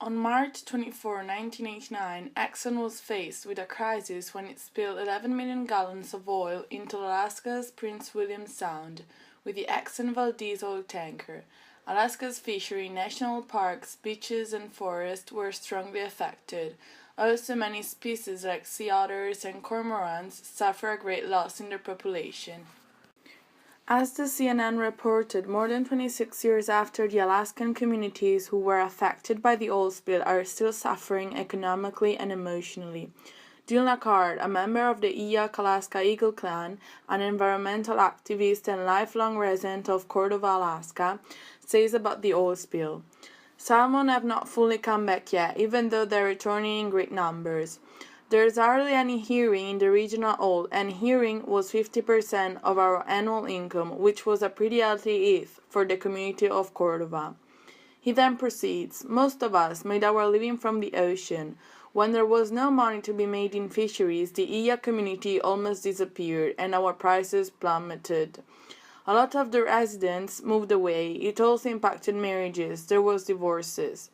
On March 24, 1989, Exxon was faced with a crisis when it spilled 11 million gallons of oil into Alaska's Prince William Sound with the Exxon Valdez oil tanker. Alaska's fishery, national parks, beaches, and forests were strongly affected. Also, many species like sea otters and cormorants suffer a great loss in their population. As the CNN reported, more than 26 years after, the Alaskan communities who were affected by the oil spill are still suffering economically and emotionally. Jill Nakard, a member of the Eyak Alaska Eagle Clan, an environmental activist and lifelong resident of Cordova, Alaska, says about the oil spill. Salmon have not fully come back yet, even though they're returning in great numbers. There is hardly any herring in the region at all, and herring was 50% of our annual income, which was a pretty healthy if for the community of Cordova. He then proceeds, most of us made our living from the ocean. When there was no money to be made in fisheries, the Eyak community almost disappeared, and our prices plummeted. A lot of the residents moved away. It also impacted marriages. There was divorces.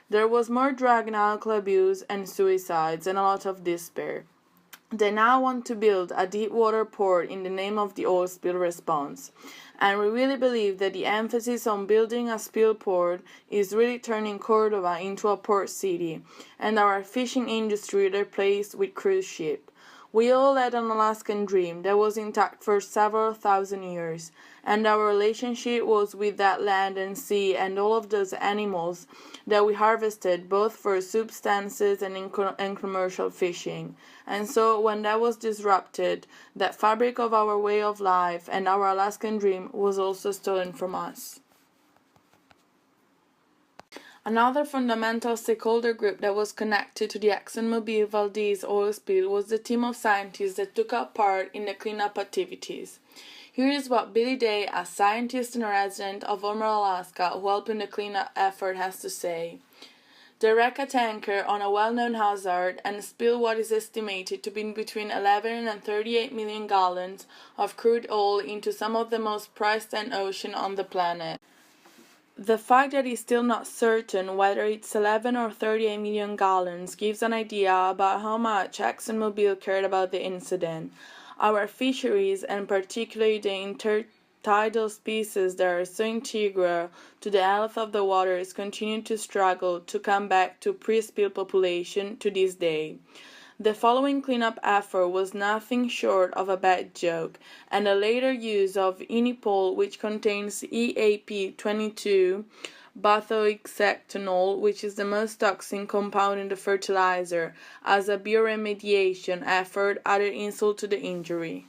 There was more drug and alcohol abuse and suicides and a lot of despair. They now want to build a deep water port in the name of the oil spill response. And we really believe that the emphasis on building a spill port is really turning Cordova into a port city, and our fishing industry replaced with cruise ship. We all had an Alaskan dream that was intact for several thousand years, and our relationship was with that land and sea and all of those animals that we harvested both for substances and in commercial fishing. And so when that was disrupted, that fabric of our way of life and our Alaskan dream was also stolen from us. Another fundamental stakeholder group that was connected to the ExxonMobil Valdez oil spill was the team of scientists that took up part in the cleanup activities. Here is what Billy Day, a scientist and a resident of Homer, Alaska, who helped in the cleanup effort, has to say. They wrecked a tanker on a well-known hazard and spilled what is estimated to be between 11 and 38 million gallons of crude oil into some of the most pristine ocean on the planet. The fact that it's still not certain whether it's 11 or 38 million gallons gives an idea about how much ExxonMobil cared about the incident. Our fisheries, and particularly the intertidal species that are so integral to the health of the waters, continue to struggle to come back to pre-spill population to this day. The following cleanup effort was nothing short of a bad joke, and the later use of inipol, which contains EAP22 bathoxetanol, which is the most toxic compound in the fertilizer, as a bioremediation effort added insult to the injury.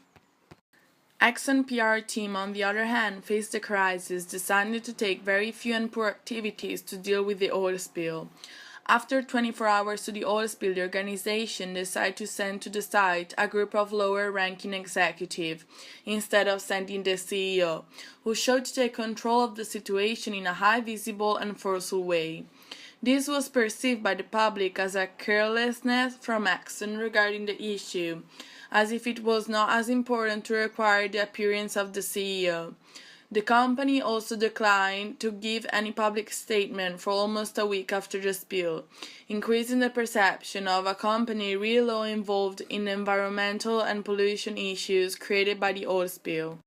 Exxon PR team, on the other hand, faced the crisis, decided to take very few and poor activities to deal with the oil spill. After 24 hours to the oil spill, the organization decided to send to the site a group of lower-ranking executives, instead of sending the CEO, who showed to take control of the situation in a high, visible, and forceful way. This was perceived by the public as a carelessness from Exxon regarding the issue, as if it was not as important to require the appearance of the CEO. The company also declined to give any public statement for almost a week after the spill, increasing the perception of a company really low involved in environmental and pollution issues created by the oil spill.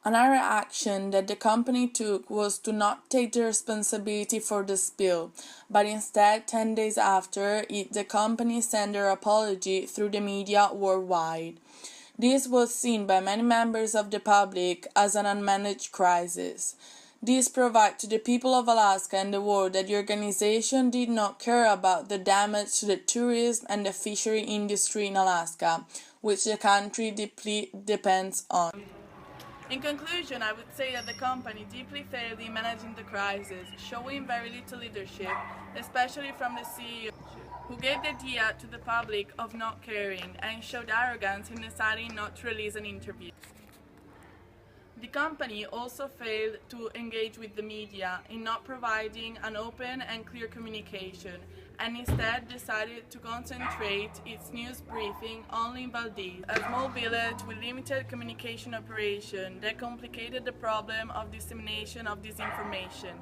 Another action that the company took was to not take the responsibility for the spill, but instead, 10 days after, the company sent their apology through the media worldwide. This was seen by many members of the public as an unmanaged crisis. This proved to the people of Alaska and the world that the organization did not care about the damage to the tourism and the fishery industry in Alaska, which the country deeply depends on. In conclusion, I would say that the company deeply failed in managing the crisis, showing very little leadership, especially from the CEO, who gave the idea to the public of not caring and showed arrogance in deciding not to release an interview. The company also failed to engage with the media in not providing an open and clear communication, and instead decided to concentrate its news briefing only in Valdez, a small village with limited communication operation that complicated the problem of dissemination of disinformation.